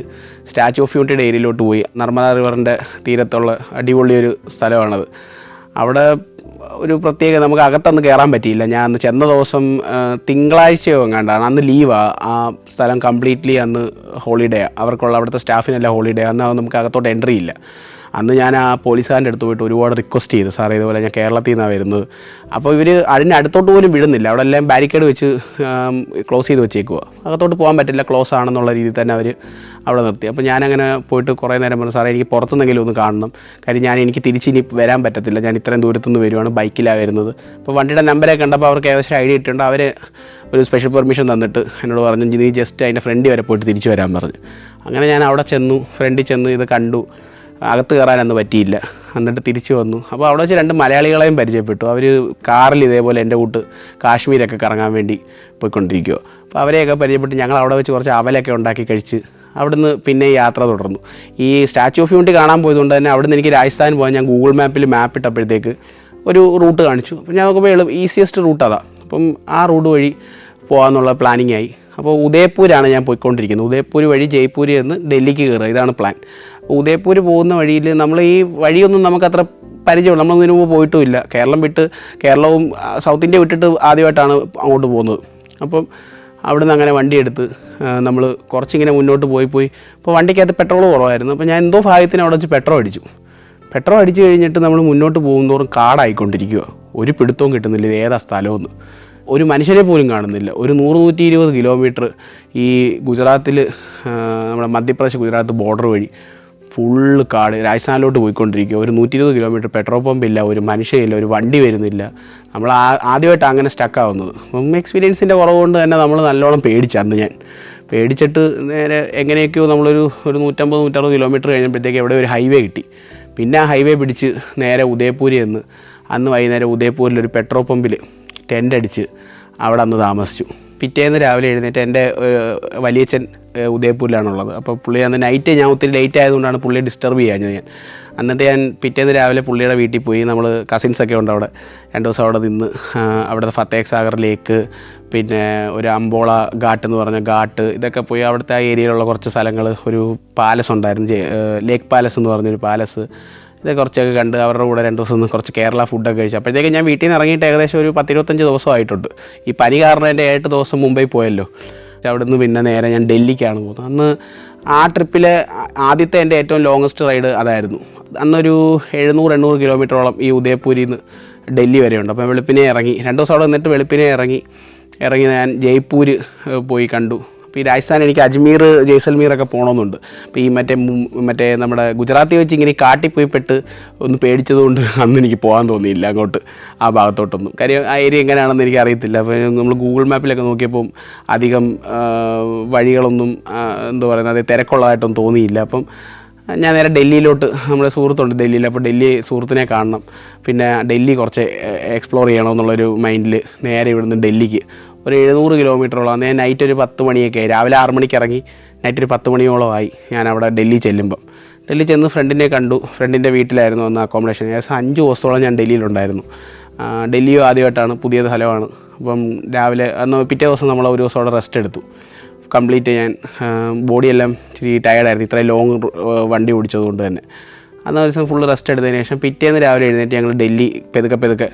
സ്റ്റാച്യു ഓഫ് യൂണിറ്റിയുടെ ഏരിയയിലോട്ട് പോയി. നർമ്മദ റിവറിൻ്റെ തീരത്തുള്ള അടിപൊളിയൊരു സ്ഥലമാണത്. അവിടെ ഒരു പ്രത്യേക നമുക്ക് അകത്തൊന്നും കയറാൻ പറ്റിയില്ല. ഞാൻ അന്ന് ചെന്ന ദിവസം തിങ്കളാഴ്ചയോ എങ്ങാണ്ടാണ്. അന്ന് ലീവാണ്. ആ സ്ഥലം കംപ്ലീറ്റ്ലി അന്ന് ഹോളിഡേയാണ്. അവർക്കുള്ള അവിടുത്തെ സ്റ്റാഫിനെല്ലാം ഹോളിഡേ. അന്ന് നമുക്ക് അകത്തോട്ട് എൻട്രി ഇല്ല. അന്ന് ഞാൻ ആ പോലീസുകാരൻ്റെ അടുത്ത് പോയിട്ട് ഒരുപാട് റിക്വസ്റ്റ് ചെയ്തു, സാറേ ഇതുപോലെ ഞാൻ കേരളത്തിൽ നിന്നാണ് വരുന്നത്. അപ്പോൾ ഇവർ അതിൻ്റെ അടുത്തോട്ട് പോലും വിടുന്നില്ല. അവിടെ എല്ലാം ബാരിക്കേഡ് വെച്ച് ക്ലോസ് ചെയ്ത് വെച്ചേക്കുക. അകത്തോട്ട് പോകാൻ പറ്റില്ല, ക്ലോസ് ആണെന്നുള്ള രീതിയിൽ തന്നെ അവർ അവിടെ നിർത്തി. അപ്പോൾ ഞാനങ്ങനെ പോയിട്ട് കുറേ നേരം പറഞ്ഞു, സാറേ എനിക്ക് പുറത്തുനിന്നെങ്കിലും ഒന്ന് കാണണം, കാര്യം എനിക്ക് തിരിച്ചിനി വരാൻ പറ്റത്തില്ല, ഞാൻ ഇത്രയും ദൂരത്തുനിന്ന് വരുവാണ്, ബൈക്കിലാണ് വരുന്നത്. അപ്പോൾ വണ്ടിയുടെ നമ്പരെ കണ്ടപ്പോൾ അവർക്ക് ഏകദേശം ഐഡിയ ഇട്ടുണ്ട്. അവർ ഒരു സ്പെഷ്യൽ പെർമിഷൻ തന്നിട്ട് എന്നോട് പറഞ്ഞു, നീ ജസ്റ്റ് അതിൻ്റെ ഫ്രണ്ടിൽ വരെ പോയിട്ട് തിരിച്ചു വരാൻ പറഞ്ഞു. അങ്ങനെ ഞാൻ അവിടെ ചെന്നു, ഫ്രണ്ടിൽ ചെന്ന് ഇത് കണ്ടു. അകത്ത് കയറാനൊന്നും പറ്റിയില്ല. എന്നിട്ട് തിരിച്ചു വന്നു. അപ്പോൾ അവിടെ വെച്ച് 2 മലയാളികളെയും പരിചയപ്പെട്ടു. അവർ കാറിൽ ഇതേപോലെ എൻ്റെ കൂട്ട് കാശ്മീരൊക്കെ കറങ്ങാൻ വേണ്ടി പോയിക്കൊണ്ടിരിക്കുമോ. അപ്പോൾ അവരെയൊക്കെ പരിചയപ്പെട്ട് ഞങ്ങൾ അവിടെ വെച്ച് കുറച്ച് അവലൊക്കെ ഉണ്ടാക്കി കഴിച്ച് അവിടുന്ന് പിന്നെ യാത്ര തുടർന്നു. ഈ സ്റ്റാച്യു ഓഫ് യൂണിറ്റി കാണാൻ പോയതുകൊണ്ട് തന്നെ അവിടുന്ന് എനിക്ക് രാജസ്ഥാൻ പോകാൻ ഞാൻ ഗൂഗിൾ മാപ്പിൽ മാപ്പ് ഇട്ടപ്പോഴത്തേക്ക് ഒരു റൂട്ട് കാണിച്ചു. അപ്പോൾ ഞാൻ നോക്കുമ്പോൾ ഈസിയസ്റ്റ് റൂട്ട് അതാണ്. അപ്പം ആ റൂട്ട് വഴി പോകാമെന്നുള്ള പ്ലാനിങ് ആയി. അപ്പോൾ ഉദയപൂരാണ് ഞാൻ പോയിക്കൊണ്ടിരിക്കുന്നത്. ഉദയപൂർ വഴി ജയ്പൂരിൽ നിന്ന് ഡൽഹിക്ക് കയറുക, ഇതാണ് പ്ലാൻ. ഉദയപൂർ പോകുന്ന വഴിയിൽ നമ്മൾ ഈ വഴിയൊന്നും നമുക്കത്ര പരിചയമുള്ളൂ, നമ്മൾ ഇതിനു മുമ്പ് പോയിട്ടുമില്ല. കേരളം വിട്ട് കേരളവും സൗത്ത് ഇന്ത്യ വിട്ടിട്ട് ആദ്യമായിട്ടാണ് അങ്ങോട്ട് പോകുന്നത്. അപ്പം അവിടുന്ന് അങ്ങനെ വണ്ടി എടുത്ത് നമ്മൾ കുറച്ചിങ്ങനെ മുന്നോട്ട് പോയി. അപ്പോൾ വണ്ടിക്കകത്ത് പെട്രോൾ കുറവായിരുന്നു. അപ്പോൾ ഞാൻ എന്തോ ഭാഗ്യത്തിന് അവിടെ വെച്ച് പെട്രോൾ അടിച്ചു കഴിഞ്ഞിട്ട് നമ്മൾ മുന്നോട്ട് പോകുന്നതോറും കാടായിക്കൊണ്ടിരിക്കുക. ഒരു പിടുത്തവും കിട്ടുന്നില്ല, ഇത് ഏതാ സ്ഥലമെന്ന്. ഒരു മനുഷ്യരെ പോലും കാണുന്നില്ല. ഒരു 100-120 കിലോമീറ്റർ ഈ ഗുജറാത്തിൽ, നമ്മുടെ മധ്യപ്രദേശ് ഗുജറാത്ത് ബോർഡർ വഴി ഫുള്ള് കാട്, രാജസ്ഥാനിലോട്ട് പോയിക്കൊണ്ടിരിക്കുക. ഒരു 120 കിലോമീറ്റർ പെട്രോൾ പമ്പില്ല, ഒരു മനുഷ്യരില്ല, ഒരു വണ്ടി വരുന്നില്ല. നമ്മൾ ആദ്യമായിട്ടാണ് അങ്ങനെ സ്റ്റക്കാവുന്നത്. അപ്പം എക്സ്പീരിയൻസിൻ്റെ കുറവുകൊണ്ട് തന്നെ നമ്മൾ നല്ലോണം അന്ന് ഞാൻ പേടിച്ചിട്ട് നേരെ എങ്ങനെയൊക്കെയോ നമ്മളൊരു 150-160 കിലോമീറ്റർ കഴിഞ്ഞപ്പോഴത്തേക്ക് എവിടെ ഒരു ഹൈവേ കിട്ടി. പിന്നെ ആ ഹൈവേ പിടിച്ച് നേരെ ഉദയപൂരിൽ നിന്ന് അന്ന് വൈകുന്നേരം ഉദയപൂരിലൊരു പെട്രോൾ പമ്പിൽ ടെൻ്റ് അടിച്ച് അവിടെ അന്ന് താമസിച്ചു. പിറ്റേന്ന് രാവിലെ എഴുന്നേറ്റ് എൻ്റെ വലിയച്ഛൻ ഉദയപൂരിലാണുള്ളത്. അപ്പോൾ പുള്ളി അന്ന് നൈറ്റ് ഞാൻ ഒത്തിരി ലേറ്റ് ആയതുകൊണ്ടാണ് പുള്ളിയെ ഡിസ്റ്റർബ് ചെയ്യാഞ്ഞത് ഞാൻ. എന്നിട്ട് ഞാൻ പിറ്റേന്ന് രാവിലെ പുള്ളിയുടെ വീട്ടിൽ പോയി. നമ്മൾ കസിൻസൊക്കെ ഉണ്ട് അവിടെ. 2 ദിവസം അവിടെ നിന്ന് അവിടുത്തെ ഫത്തേഹ് സാഗർ ലേക്ക്, പിന്നെ ഒരു അമ്പോള ഘാട്ട് എന്ന് പറഞ്ഞ ഘാട്ട്, ഇതൊക്കെ പോയി. അവിടുത്തെ ആ ഏരിയയിലുള്ള കുറച്ച് സ്ഥലങ്ങൾ, ഒരു പാലസ് ഉണ്ടായിരുന്നു, ലേക്ക് പാലസ് എന്ന് പറഞ്ഞൊരു പാലസ്, ഇതൊക്കെ കുറച്ചൊക്കെ കണ്ട് അവരുടെ കൂടെ 2 ദിവസം നിന്ന് കുറച്ച് കേരള ഫുഡൊക്കെ കഴിച്ചു. അപ്പോഴത്തേക്ക് ഞാൻ വീട്ടിൽ നിന്ന് ഇറങ്ങിയിട്ട് ഏകദേശം ഒരു 10-25 ദിവസമായിട്ടുണ്ട്. ഈ പനി കാരണം എൻ്റെ 7 ദിവസം മുംബൈ പോയല്ലോ. അവിടെ നിന്ന് പിന്നെ നേരെ ഞാൻ ഡൽഹിക്കാണ് പോകുന്നത്. അന്ന് ആ ട്രിപ്പിലെ ആദ്യത്തെ എൻ്റെ ഏറ്റവും ലോങ്ങസ്റ്റ് റൈഡ് അതായിരുന്നു. അന്നൊരു 700-800 കിലോമീറ്ററോളം ഈ ഉദയപൂരിൽ നിന്ന് ഡൽഹി വരെ ഉണ്ട്. അപ്പോൾ വെളുപ്പിനെ ഇറങ്ങി 2 ദിവസം അവിടെ നിന്നിട്ട് വെളുപ്പിനെ ഇറങ്ങി ഞാൻ ജയ്പൂർ പോയി കണ്ടു. അപ്പോൾ ഈ രാജസ്ഥാൻ എനിക്ക് അജ്മീർ, ജയ്സൽമീറൊക്കെ പോകണമെന്നുണ്ട്. അപ്പോൾ ഈ മറ്റേ നമ്മുടെ ഗുജറാത്തി വെച്ച് ഇങ്ങനെ കാട്ടിപ്പോയി പെട്ട് ഒന്ന് പേടിച്ചതുകൊണ്ട് അന്ന് എനിക്ക് പോകാൻ തോന്നിയില്ല അങ്ങോട്ട്, ആ ഭാഗത്തോട്ടൊന്നും. കാര്യം ആ ഏരിയ എങ്ങനെയാണെന്ന് എനിക്ക് അറിയത്തില്ല. അപ്പോൾ നമ്മൾ ഗൂഗിൾ മാപ്പിലൊക്കെ നോക്കിയപ്പം അധികം വഴികളൊന്നും എന്താ പറയുന്നത്, അത് തിരക്കുള്ളതായിട്ടൊന്നും തോന്നിയില്ല. അപ്പം ഞാൻ നേരെ ഡൽഹിയിലോട്ട്, നമ്മുടെ സുഹൃത്തുണ്ട് ഡൽഹിയിൽ, അപ്പോൾ ഡൽഹി സുഹൃത്തിനെ കാണണം, പിന്നെ ഡൽഹി കുറച്ച് എക്സ്പ്ലോർ ചെയ്യണമെന്നുള്ളൊരു മൈൻഡിൽ നേരെ ഇവിടുന്ന് ഡൽഹിക്ക് ഒരു 700 കിലോമീറ്ററോളം. അന്നേ നൈറ്റ് ഒരു 10 മണിയൊക്കെ ആയി. രാവിലെ 6 മണിക്ക് ഇറങ്ങി നൈറ്റ് ഒരു 10 മണിയോളം ആയി ഞാൻ അവിടെ ഡൽഹി ചെല്ലുമ്പം. ഡൽഹി ചെന്ന് ഫ്രണ്ടിനെ കണ്ടു. ഫ്രണ്ടിൻ്റെ വീട്ടിലായിരുന്നു അന്ന് അക്കോമഡേഷൻ. ഏകദേശം 5 ദിവസത്തോളം ഞാൻ ഡൽഹിയിലുണ്ടായിരുന്നു. ഡൽഹിയും ആദ്യമായിട്ടാണ്, പുതിയ സ്ഥലമാണ്. അപ്പം രാവിലെ അന്ന് പിറ്റേ ദിവസം നമ്മൾ ഒരു ദിവസം അവിടെ റെസ്റ്റ് എടുത്തു. കംപ്ലീറ്റ് ഞാൻ ബോഡിയെല്ലാം ഇച്ചിരി ടയർഡായിരുന്നു, ഇത്രയും ലോങ് വണ്ടി ഓടിച്ചതുകൊണ്ട് തന്നെ. അന്ന് ദിവസം ഫുള്ള് റെസ്റ്റ് എടുത്തതിന് ശേഷം പിറ്റേന്ന് രാവിലെ എഴുന്നേറ്റ് ഞങ്ങൾ ഡൽഹി പെതുക്കെ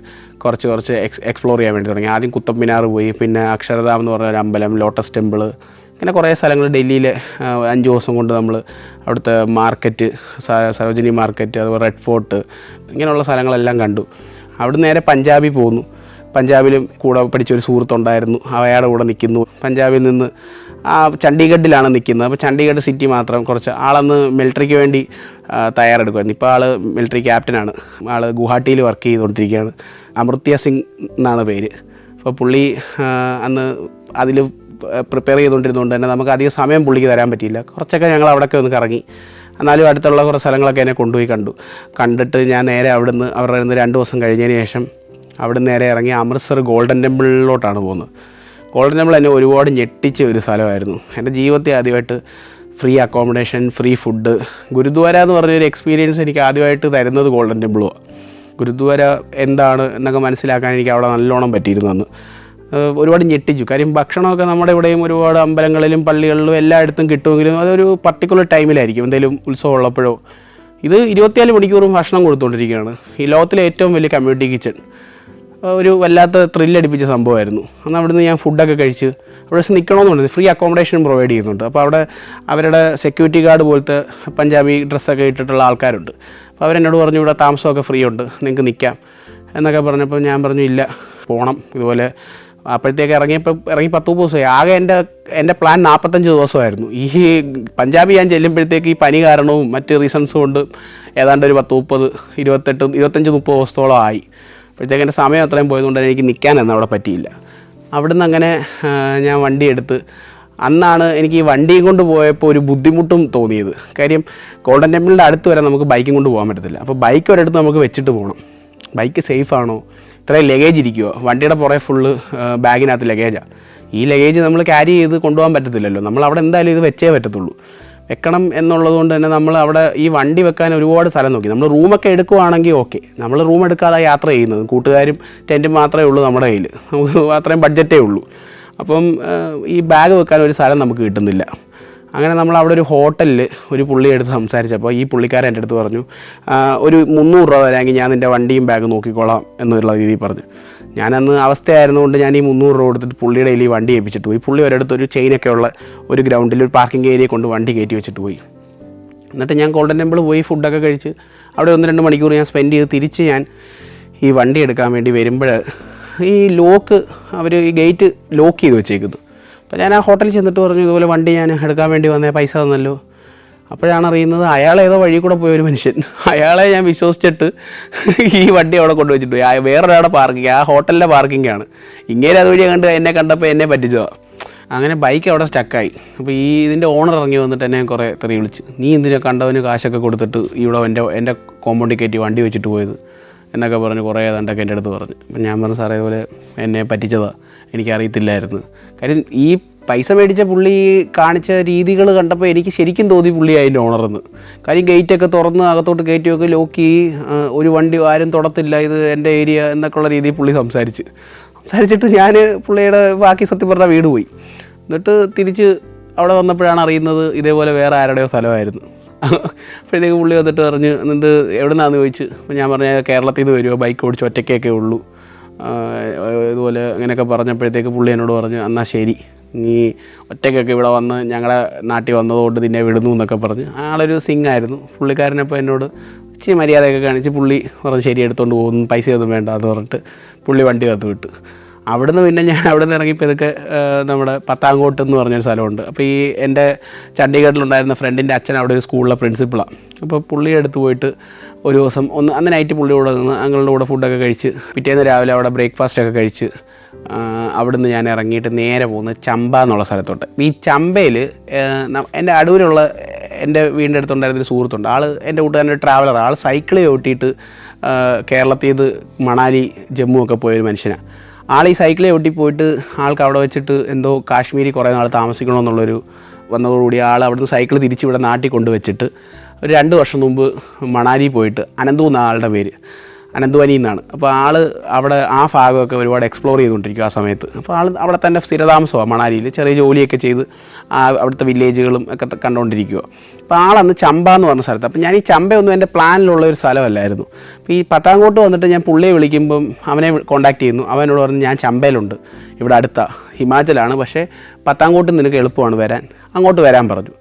കുറച്ച് എക്സ്പ്ലോർ ചെയ്യാൻ വേണ്ടി തുടങ്ങി. ആദ്യം കുത്തബ് മിനാർ പോയി, പിന്നെ അക്ഷരധാം എന്ന് പറഞ്ഞ ഒരു അമ്പലം, ലോട്ടസ് ടെമ്പിൾ, ഇങ്ങനെ കുറേ സ്ഥലങ്ങൾ ഡൽഹിയിൽ 5 ദിവസം കൊണ്ട് നമ്മൾ അവിടുത്തെ മാർക്കറ്റ്, സരോജിനി മാർക്കറ്റ്, അതുപോലെ റെഡ് ഫോർട്ട്, ഇങ്ങനെയുള്ള സ്ഥലങ്ങളെല്ലാം കണ്ടു. അവിടെ നേരെ പഞ്ചാബിൽ പോന്നു. പഞ്ചാബിലും കൂടെ പഠിച്ചൊരു സുഹൃത്തുണ്ടായിരുന്നു, അയാളുടെ കൂടെ നിൽക്കുന്നു. പഞ്ചാബിൽ നിന്ന് ചണ്ഡീഗഡിലാണ് നിൽക്കുന്നത്. അപ്പോൾ ചണ്ഡീഗഡ് സിറ്റി മാത്രം കുറച്ച് ആളന്ന് മിലിറ്ററിക്ക് വേണ്ടി തയ്യാറെടുക്കുമായിരുന്നു. ഇപ്പോൾ ആൾ മിലിറ്ററി ക്യാപ്റ്റനാണ്. ആൾ ഗുവാഹട്ടിയിൽ വർക്ക് ചെയ്തുകൊണ്ടിരിക്കുകയാണ്. അമൃത്യ സിംഗ് എന്നാണ് പേര്. അപ്പോൾ പുള്ളി അന്ന് അതിൽ പ്രിപ്പയർ ചെയ്തുകൊണ്ടിരുന്നതുകൊണ്ട് തന്നെ നമുക്ക് അധികം സമയം പുള്ളിക്ക് തരാൻ പറ്റിയില്ല. കുറച്ചൊക്കെ ഞങ്ങൾ അവിടെയൊക്കെ ഒന്ന് കറങ്ങി. എന്നാലും അടുത്തുള്ള കുറച്ച് സ്ഥലങ്ങളൊക്കെ എന്നെ കൊണ്ടുപോയി കണ്ടിട്ട് ഞാൻ നേരെ അവിടുന്ന് അവരുടെ 2 ദിവസം കഴിഞ്ഞതിന് ശേഷം അവിടുന്ന് നേരെ ഇറങ്ങി അമൃത്സർ ഗോൾഡൻ ടെമ്പിളിലോട്ടാണ് പോകുന്നത്. ഗോൾഡൻ ടെമ്പിൾ എന്നെ ഒരുപാട് ഞെട്ടിച്ച ഒരു സ്ഥലമായിരുന്നു. എൻ്റെ ജീവിതത്തിൽ ആദ്യമായിട്ട് free accommodation, free food, gurdwara എന്ന് പറഞ്ഞൊരു എക്സ്പീരിയൻസ് എനിക്ക് ആദ്യമായിട്ട് തരുന്നത് ഗോൾഡൻ ടെമ്പിളുമാണ്. ഗുരുദ്വാര എന്താണ് എന്നൊക്കെ മനസ്സിലാക്കാൻ എനിക്ക് അവിടെ നല്ലോണം പറ്റിയിരുന്നു. അന്ന് ഒരുപാട് ഞെട്ടിച്ചു. കാര്യം ഭക്ഷണമൊക്കെ നമ്മുടെ ഇവിടെയും ഒരുപാട് അമ്പലങ്ങളിലും പള്ളികളിലും എല്ലായിടത്തും കിട്ടുമെങ്കിലും അതൊരു പർട്ടിക്കുലർ ടൈമിലായിരിക്കും, എന്തെങ്കിലും ഉത്സവം ഉള്ളപ്പോഴോ. ഇത് 24 മണിക്കൂറും ഭക്ഷണം കൊടുത്തുകൊണ്ടിരിക്കുകയാണ്. ഈ ലോകത്തിലെ ഏറ്റവും വലിയ കമ്മ്യൂണിറ്റി കിച്ചൺ. ഒരു വല്ലാത്ത ത്രില്ലടിപ്പിച്ച സംഭവമായിരുന്നു. അന്ന് അവിടുന്ന് ഞാൻ ഫുഡൊക്കെ കഴിച്ച് അവിടെ നിൽക്കണമെന്നുണ്ട്. ഫ്രീ അക്കോമഡേഷനും പ്രൊവൈഡ് ചെയ്യുന്നുണ്ട്. അപ്പോൾ അവിടെ അവരുടെ സെക്യൂരിറ്റി ഗാർഡ് പോലത്തെ പഞ്ചാബി ഡ്രസ്സൊക്കെ ഇട്ടിട്ടുള്ള ആൾക്കാരുണ്ട്. അപ്പോൾ അവരെന്നോട് പറഞ്ഞു ഇവിടെ താമസമൊക്കെ ഫ്രീ ഉണ്ട്, നിങ്ങൾക്ക് നിൽക്കാം എന്നൊക്കെ പറഞ്ഞപ്പോൾ ഞാൻ പറഞ്ഞു ഇല്ല, പോകണം. ഇതുപോലെ അപ്പോഴത്തേക്ക് ഇറങ്ങി 10 ദിവസമായി. ആകെ എൻ്റെ പ്ലാൻ 45 ദിവസമായിരുന്നു. ഈ പഞ്ചാബ് ഞാൻ ചെല്ലുമ്പോഴത്തേക്ക് ഈ പനി കാരണവും മറ്റ് റീസൺസും കൊണ്ട് ഏതാണ്ട് ഒരു 25 ദിവസത്തോളം ആയി. അപ്പോഴത്തേക്ക് എൻ്റെ സമയം അത്രയും പോയതുകൊണ്ട് തന്നെ എനിക്ക് നിൽക്കാനൊന്നും അവിടെ പറ്റിയില്ല. അവിടുന്ന് അങ്ങനെ ഞാൻ വണ്ടി എടുത്ത്, അന്നാണ് എനിക്ക് ഈ വണ്ടിയും കൊണ്ട് പോയപ്പോൾ ഒരു ബുദ്ധിമുട്ടും തോന്നിയത്. കാര്യം ഗോൾഡൻ ടെമ്പിളിൻ്റെ അടുത്ത് വരെ നമുക്ക് ബൈക്കും കൊണ്ട് പോകാൻ പറ്റത്തില്ല. അപ്പോൾ ബൈക്ക് ഒരിടത്ത് നമുക്ക് വെച്ചിട്ട് പോകണം. ബൈക്ക് സേഫാണോ? ഇത്രയും ലഗേജ് ഇരിക്കുമോ? വണ്ടിയുടെ പുറകെ ഫുള്ള് ബാഗിനകത്ത് ലഗേജാണ്. ഈ ലഗേജ് നമ്മൾ ക്യാരി ചെയ്ത് കൊണ്ടുപോകാൻ പറ്റത്തില്ലല്ലോ. നമ്മൾ അവിടെ എന്തായാലും ഇത് വെച്ചേ പറ്റത്തുള്ളൂ. വെക്കണം എന്നുള്ളത് കൊണ്ട് തന്നെ നമ്മൾ അവിടെ ഈ വണ്ടി വെക്കാൻ ഒരുപാട് സ്ഥലം നോക്കി. നമ്മൾ റൂമൊക്കെ എടുക്കുവാണെങ്കിൽ ഓക്കെ. നമ്മൾ റൂം എടുക്കാതെ യാത്ര ചെയ്യുന്നത്, കൂട്ടുകാരും ടെൻറ്റും മാത്രമേ ഉള്ളൂ നമ്മുടെ കയ്യിൽ. നമുക്ക് അത്രയും ബഡ്ജറ്റേ ഉള്ളൂ. അപ്പം ഈ ബാഗ് വെക്കാൻ ഒരു സ്ഥലം നമുക്ക് കിട്ടുന്നില്ല. അങ്ങനെ നമ്മൾ അവിടെ ഒരു ഹോട്ടലിൽ ഒരു പുള്ളി എടുത്ത് സംസാരിച്ചപ്പോൾ ഈ പുള്ളിക്കാരൻ എൻ്റെ അടുത്ത് പറഞ്ഞു, ഒരു 300 രൂപ തരാമെങ്കിൽ ഞാൻ നിൻ്റെ വണ്ടിയും ബാഗ് നോക്കിക്കോളാം എന്നുള്ള രീതിയിൽ പറഞ്ഞു. ഞാനന്ന് അവസ്ഥയായിരുന്നുകൊണ്ട് ഞാൻ ഈ 300 രൂപ കൊടുത്തിട്ട് പുള്ളിയുടെ കയ്യിൽ ഈ വണ്ടി ഏൽപ്പിച്ചിട്ട് പോയി. പുള്ളി ഒരിടത്ത് ഒരു ചെയിനൊക്കെ ഉള്ള ഒരു ഗ്രൗണ്ടിൽ ഒരു പാർക്കിംഗ് ഏരിയ കൊണ്ട് വണ്ടി കയറ്റി വെച്ചിട്ട് പോയി. എന്നിട്ട് ഞാൻ ഗോൾഡൻ ടെമ്പിൾ പോയി ഫുഡൊക്കെ കഴിച്ച് അവിടെ 1-2 മണിക്കൂർ ഞാൻ സ്പെൻഡ് ചെയ്ത് തിരിച്ച് ഞാൻ ഈ വണ്ടി എടുക്കാൻ വേണ്ടി വരുമ്പോൾ ഈ അവർ ഈ ഗേറ്റ് ലോക്ക് ചെയ്ത് വെച്ചേക്കുന്നു. അപ്പോൾ ഞാൻ ആ ഹോട്ടലിൽ ചെന്നിട്ട് പറഞ്ഞു ഇതുപോലെ വണ്ടി ഞാൻ എടുക്കാൻ വേണ്ടി വന്നേ, പൈസ തന്നല്ലോ. അപ്പോഴാണ് അറിയുന്നത് അയാളേതോ വഴി കൂടെ പോയൊരു മനുഷ്യൻ, അയാളെ ഞാൻ വിശ്വസിച്ചിട്ട് ഈ വണ്ടി അവിടെ കൊണ്ടുവച്ചിട്ട് പോയി. വേറൊരാളുടെ പാർക്കിംഗ്, ആ ഹോട്ടലിൻ്റെ പാർക്കിംഗാണ്. ഇങ്ങനെ അതുവഴി എന്നെ കണ്ടപ്പോൾ എന്നെ പറ്റിച്ചതാണ്. അങ്ങനെ ബൈക്ക് അവിടെ സ്റ്റക്കായി. അപ്പോൾ ഇതിൻ്റെ ഓണർ ഇറങ്ങി വന്നിട്ട് എന്നെ കുറേ തെറി വിളിച്ച്, നീ എന്തിനാ കണ്ടവന് കാശൊക്കെ കൊടുത്തിട്ട് ഇവിടെ എൻ്റെ കോമ്പൗണ്ടിൽ കയറ്റി വണ്ടി വെച്ചിട്ട് പോയത് എന്നൊക്കെ പറഞ്ഞ് കുറേ ഏതാണ്ടൊക്കെ എൻ്റെ അടുത്ത് പറഞ്ഞു. അപ്പം ഞാൻ പറഞ്ഞു സാറേ ഇതുപോലെ എന്നെ പറ്റിച്ചതാണ്, എനിക്കറിയത്തില്ലായിരുന്നു. കാര്യം ഈ പൈസ മേടിച്ച പുള്ളി കാണിച്ച രീതികൾ കണ്ടപ്പോൾ എനിക്ക് ശരിക്കും തോന്നി പുള്ളി അതിൻ്റെ ഓണറെന്ന്. കാര്യം ഗേറ്റൊക്കെ തുറന്ന് അകത്തോട്ട് കയറ്റി വെക്കുക, ലോക്ക് ഒരു വണ്ടി ആരും തൊടത്തില്ല, ഇത് എൻ്റെ ഏരിയ എന്നൊക്കെയുള്ള രീതിയിൽ പുള്ളി സംസാരിച്ചിട്ട് ഞാൻ പുള്ളിയുടെ ബാക്കി സത്യം പറഞ്ഞാൽ വീട് പോയി. എന്നിട്ട് തിരിച്ച് അവിടെ വന്നപ്പോഴാണ് അറിയുന്നത് ഇതേപോലെ വേറെ ആരുടെയോ സ്ഥലമായിരുന്നു. അപ്പോഴത്തേക്ക് പുള്ളി വന്നിട്ട് പറഞ്ഞ് എന്നിട്ട് എവിടെ നിന്നാന്ന് ചോദിച്ചു. അപ്പോൾ ഞാൻ പറഞ്ഞ കേരളത്തിൽ നിന്ന് വരുമോ, ബൈക്ക് ഓടിച്ച് ഒറ്റയ്ക്കൊക്കെ ഉള്ളൂ ഇതുപോലെ അങ്ങനെയൊക്കെ പറഞ്ഞപ്പോഴത്തേക്ക് പുള്ളി എന്നോട് പറഞ്ഞു എന്നാൽ ശരി, നീ ഒറ്റയ്ക്കൊക്കെ ഇവിടെ വന്ന് ഞങ്ങളുടെ നാട്ടിൽ വന്നതുകൊണ്ട് നിന്നെ വിടുന്നു എന്നൊക്കെ പറഞ്ഞ്. ആളൊരു സിംഗായിരുന്നു പുള്ളിക്കാരനപ്പോൾ എന്നോട് ഇച്ചിരി മര്യാദയൊക്കെ കാണിച്ച് പുള്ളി പറഞ്ഞ് ശരി എടുത്തുകൊണ്ട് പോകുന്നു, പൈസയൊന്നും വേണ്ട എന്ന് പറഞ്ഞിട്ട് പുള്ളി വണ്ടി കത്ത് വിട്ടു. അവിടുന്ന് പിന്നെ ഞാൻ അവിടെ നിന്ന് ഇറങ്ങിയപ്പോൾ ഇതൊക്കെ നമ്മുടെ പത്താങ്കോട്ട് എന്ന് പറഞ്ഞൊരു സ്ഥലമുണ്ട്. അപ്പോൾ ഈ എൻ്റെ ചണ്ഡീഗഡിലുണ്ടായിരുന്ന ഫ്രണ്ടിൻ്റെ അച്ഛൻ അവിടെ ഒരു സ്കൂളിലെ പ്രിൻസിപ്പളാണ്. അപ്പോൾ പുള്ളിയെ അടുത്ത് പോയിട്ട് ഒരു ദിവസം അന്ന് നൈറ്റ് പുള്ളിയോടെ നിന്ന് ഞങ്ങളുടെ കൂടെ ഫുഡൊക്കെ കഴിച്ച് പിറ്റേന്ന് രാവിലെ അവിടെ ബ്രേക്ക്ഫാസ്റ്റൊക്കെ കഴിച്ച് അവിടുന്ന് ഞാൻ ഇറങ്ങിയിട്ട് നേരെ പോകുന്നത് ചമ്പ എന്നുള്ള സ്ഥലത്തോട്ട്. ഈ ചമ്പയിൽ എൻ്റെ അടൂരുള്ള എൻ്റെ വീടിൻ്റെ അടുത്തുണ്ടായിരുന്നൊരു സുഹൃത്തുണ്ട്. ആൾ എൻ്റെ കൂട്ടുകാരൻ്റെ ട്രാവലർ. ആൾ സൈക്കിൾ ചവിട്ടിയിട്ട് കേരളത്തിൽ നിന്ന് മണാലി ജമ്മു ഒക്കെ പോയൊരു മനുഷ്യനാണ്. ആൾ ഈ സൈക്കിൾ ചവിട്ടി പോയിട്ട് ആൾക്ക് അവിടെ വെച്ചിട്ട് എന്തോ കാശ്മീരി കുറേ നാൾ താമസിക്കണമെന്നുള്ളൊരു വന്നതോടുകൂടി ആൾ അവിടുന്ന് സൈക്കിൾ തിരിച്ച് ഇവിടെ നാട്ടിൽ കൊണ്ടുവച്ചിട്ട് ഒരു 2 വർഷം മുമ്പ് മണാലി പോയിട്ട് അനന്തു എന്ന ആളുടെ പേര്, അനന്തുവനി എന്നാണ്. അപ്പോൾ ആൾ അവിടെ ആ ഭാഗമൊക്കെ ഒരുപാട് എക്സ്പ്ലോർ ചെയ്തുകൊണ്ടിരിക്കും ആ സമയത്ത്. അപ്പോൾ ആൾ അവിടെ തന്നെ സ്ഥിരതാമസമാണ് മണാലിയിൽ, ചെറിയ ജോലിയൊക്കെ ചെയ്ത് അവിടുത്തെ വില്ലേജുകളും ഒക്കെ കണ്ടുകൊണ്ടിരിക്കുക. അപ്പോൾ ആളന്ന് ചമ്പ എന്ന് പറഞ്ഞ സ്ഥലത്ത്. അപ്പോൾ ഞാൻ ഈ ചമ്പയൊന്നും എൻ്റെ പ്ലാനിലുള്ള ഒരു സ്ഥലമല്ലായിരുന്നു. അപ്പോൾ ഈ പത്താംകോട്ട് വന്നിട്ട് ഞാൻ പുള്ളിയെ വിളിക്കുമ്പം അവനെ കോൺടാക്ട് ചെയ്യുന്നു. അവനോട് പറഞ്ഞു ഞാൻ ചമ്പയിലുണ്ട്, ഇവിടെ അടുത്ത ഹിമാചലാണ്, പക്ഷേ പത്താംകോട്ട് നിനക്ക് എളുപ്പമാണ് വരാൻ, അങ്ങോട്ട് വരാൻ പറഞ്ഞു.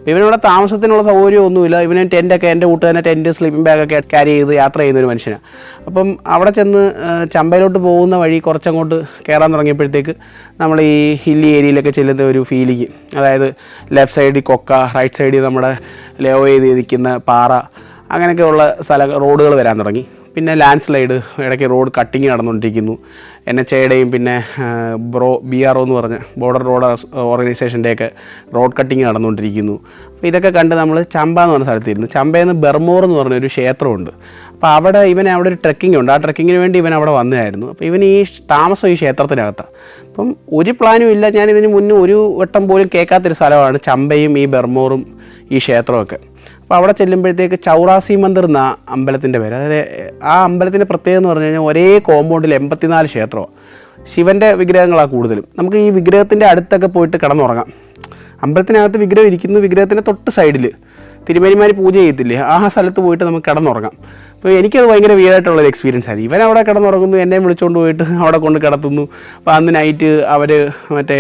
ഇവനിവിടെ താമസത്തിനുള്ള സൗകര്യമൊന്നുമില്ല. ഇവന് ടെൻറ്റൊക്കെ, എൻ്റെ കൂട്ടുകാരനെ ടെൻറ്റ് സ്ലീപ്പിംഗ് ബാഗൊക്കെ ക്യാരി ചെയ്ത് യാത്ര ചെയ്യുന്നൊരു മനുഷ്യനാണ്. അപ്പം അവിടെ ചെന്ന് ചമ്പയിലോട്ട് പോകുന്ന വഴി കുറച്ചങ്ങോട്ട് കയറാൻ തുടങ്ങിയപ്പോഴത്തേക്ക് നമ്മൾ ഈ ഹില്ലി ഏരിയയിലൊക്കെ ചെല്ലുന്ന ഒരു ഫീലിംഗ്, അതായത് ലെഫ്റ്റ് സൈഡിൽ കൊക്ക, റൈറ്റ് സൈഡിൽ നമ്മുടെ ലോ ചെയ്ത് നിൽക്കുന്ന പാറ, അങ്ങനെയൊക്കെയുള്ള റോഡുകൾ വരാൻ തുടങ്ങി. പിന്നെ ലാൻഡ് സ്ലൈഡ്, ഇടയ്ക്ക് റോഡ് കട്ടിങ് നടന്നുകൊണ്ടിരിക്കുന്നു. NHAയുടെയും പിന്നെ BRO എന്ന് പറഞ്ഞ ബോർഡർ റോഡ് ഓർഗനൈസേഷൻ്റെയൊക്കെ റോഡ് കട്ടിങ് നടന്നുകൊണ്ടിരിക്കുന്നു. അപ്പോൾ ഇതൊക്കെ കണ്ട് നമ്മൾ ചമ്പ എന്ന് പറഞ്ഞ സ്ഥലത്തിരുന്നു. ചമ്പയിൽ നിന്ന് ബർമോർ എന്ന് പറഞ്ഞൊരു ക്ഷേത്രമുണ്ട്. അപ്പോൾ അവിടെ ഒരു ട്രെക്കിംഗ് ഉണ്ട്. ആ ട്രെക്കിങ്ങിന് വേണ്ടി ഇവൻ അവിടെ വന്നതായിരുന്നു. അപ്പോൾ ഇവൻ ഈ താമസം ഈ ക്ഷേത്രത്തിനകത്താണ്. അപ്പം ഒരു പ്ലാനും ഇല്ല. ഞാനിതിന് മുന്നേ ഒരു വട്ടം പോലും കേൾക്കാത്തൊരു സ്ഥലമാണ് ചമ്പയും ഈ ബർമോറും ഈ ക്ഷേത്രമൊക്കെ. അപ്പോൾ അവിടെ ചെല്ലുമ്പോഴത്തേക്ക് ചൗറാസി മന്ദിർ എന്ന അമ്പലത്തിൻ്റെ പേര്. അതായത് ആ അമ്പലത്തിൻ്റെ പ്രത്യേകത എന്ന് പറഞ്ഞു കഴിഞ്ഞാൽ ഒരേ കോമ്പൗണ്ടിൽ 84 ക്ഷേത്രമാണ്. ശിവൻ്റെ വിഗ്രഹങ്ങളാണ് കൂടുതലും. നമുക്ക് ഈ വിഗ്രഹത്തിൻ്റെ അടുത്തൊക്കെ പോയിട്ട് കിടന്നുറങ്ങാം. അമ്പലത്തിനകത്ത് വിഗ്രഹം ഇരിക്കുന്നു, വിഗ്രഹത്തിൻ്റെ തൊട്ട് സൈഡിൽ തിരുമേനിമാർ പൂജ ചെയ്യത്തില്ലേ, ആ സ്ഥലത്ത് പോയിട്ട് നമുക്ക് കിടന്നുറങ്ങാം. അപ്പോൾ എനിക്കത് ഭയങ്കര വീടായിട്ടുള്ളൊരു എക്സ്പീരിയൻസ് ആയിരുന്നു. ഇവൻ അവിടെ കിടന്നുറങ്ങുന്നു, എന്നെ വിളിച്ചുകൊണ്ട് പോയിട്ട് അവിടെ കൊണ്ട് കിടത്തുന്നു. അപ്പോൾ അന്ന് നൈറ്റ് അവർ മറ്റേ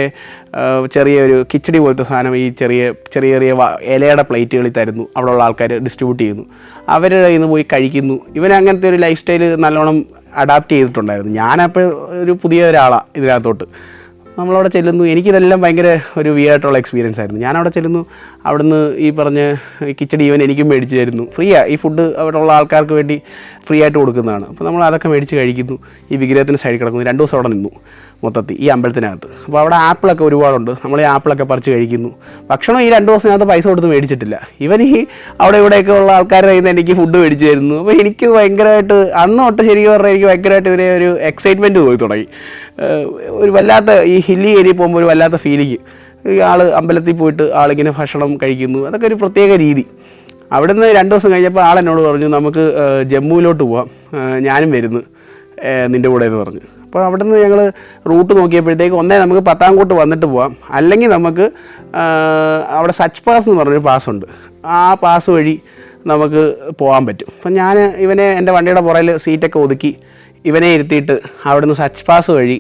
ചെറിയൊരു കിച്ചടി പോലത്തെ സാധനം ഈ ചെറിയ ചെറിയ ഇലയുടെ പ്ലേറ്റുകളിൽ തരുന്നു. അവിടെയുള്ള ആൾക്കാർ ഡിസ്ട്രിബ്യൂട്ട് ചെയ്യുന്നു. അവരുടെ കയ്യിൽ നിന്ന് പോയി കഴിക്കുന്നു. ഇവൻ അങ്ങനത്തെ ഒരു ലൈഫ് സ്റ്റൈൽ നല്ലോണം അഡാപ്റ്റ് ചെയ്തിട്ടുണ്ടായിരുന്നു. ഞാനപ്പോൾ ഒരു പുതിയ ഒരാളാണ് ഇതിനകത്തോട്ട്. നമ്മളവിടെ ചെല്ലുന്നു. എനിക്കിതെല്ലാം ഭയങ്കര ഒരു വീടായിട്ടുള്ള എക്സ്പീരിയൻസ് ആയിരുന്നു. ഞാനവിടെ ചെല്ലുന്നു. അവിടുന്ന് ഈ പറഞ്ഞ കിച്ചടി ഇവൻ എനിക്കും മേടിച്ച് തരുന്നു. ഫ്രീയാണ് ഈ ഫുഡ്, അവിടെയുള്ള ആൾക്കാർക്ക് വേണ്ടി ഫ്രീ ആയിട്ട് കൊടുക്കുന്നതാണ്. അപ്പോൾ നമ്മൾ അതൊക്കെ മേടിച്ച് കഴിക്കുന്നു. ഈ വിഗ്രഹത്തിൻ്റെ സൈഡിൽ കിടക്കുന്നു. 2 ദിവസം അവിടെ നിന്നു മൊത്തത്തിൽ ഈ അമ്പലത്തിനകത്ത്. അപ്പോൾ അവിടെ ആപ്പിളൊക്കെ ഒരുപാടുണ്ട്. നമ്മൾ ഈ ആപ്പിളൊക്കെ പറിച്ച് കഴിക്കുന്നു. ഭക്ഷണം ഈ 2 ദിവസത്തിനകത്ത് പൈസ കൊടുത്ത് മേടിച്ചിട്ടില്ല. ഇവൻ ഈ അവിടെ ഇവിടെയൊക്കെ ഉള്ള ആൾക്കാരുടെ കയ്യിൽ നിന്ന് എനിക്ക് ഫുഡ് മേടിച്ച് തരുന്നു. അപ്പോൾ എനിക്ക് ഭയങ്കരമായിട്ട് അന്ന് തൊട്ട് ശരിക്കും പറഞ്ഞാൽ എനിക്ക് ഭയങ്കരമായിട്ട് ഇതിനെ ഒരു എക്സൈറ്റ്മെൻറ്റ് പോയി തുടങ്ങി. ഒരു വല്ലാത്ത ഈ ഹില്ലി ഏരിയ പോകുമ്പോൾ ഒരു വല്ലാത്ത ഫീലിംഗ്. ഈ ആൾ അമ്പലത്തിൽ പോയിട്ട് ആളിങ്ങനെ ഭക്ഷണം കഴിക്കുന്നു. അതൊക്കെ ഒരു പ്രത്യേക രീതി. അവിടുന്ന് 2 ദിവസം കഴിഞ്ഞപ്പോൾ ആളെന്നോട് പറഞ്ഞു നമുക്ക് ജമ്മുവിലോട്ട് പോവാം, ഞാനും വരുന്നു നിൻ്റെ കൂടെ എന്ന് പറഞ്ഞു. അപ്പോൾ അവിടുന്ന് ഞങ്ങൾ റൂട്ട് നോക്കിയപ്പോഴത്തേക്ക് ഒന്നേ നമുക്ക് പത്താംകോട്ട് വന്നിട്ട് പോവാം, അല്ലെങ്കിൽ നമുക്ക് അവിടെ സച്ച് പാസ് എന്ന് പറഞ്ഞൊരു പാസ്സുണ്ട്. ആ പാസ് വഴി നമുക്ക് പോകാൻ പറ്റും. അപ്പം ഞാൻ ഇവനെ എൻ്റെ വണ്ടിയുടെ പുറകിൽ സീറ്റൊക്കെ ഒതുക്കി ഇവനെ ഇരുത്തിയിട്ട് അവിടുന്ന് സച്ച് പാസ് വഴി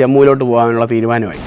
ജമ്മുവിലോട്ട് പോകാനുള്ള തീരുമാനമായി.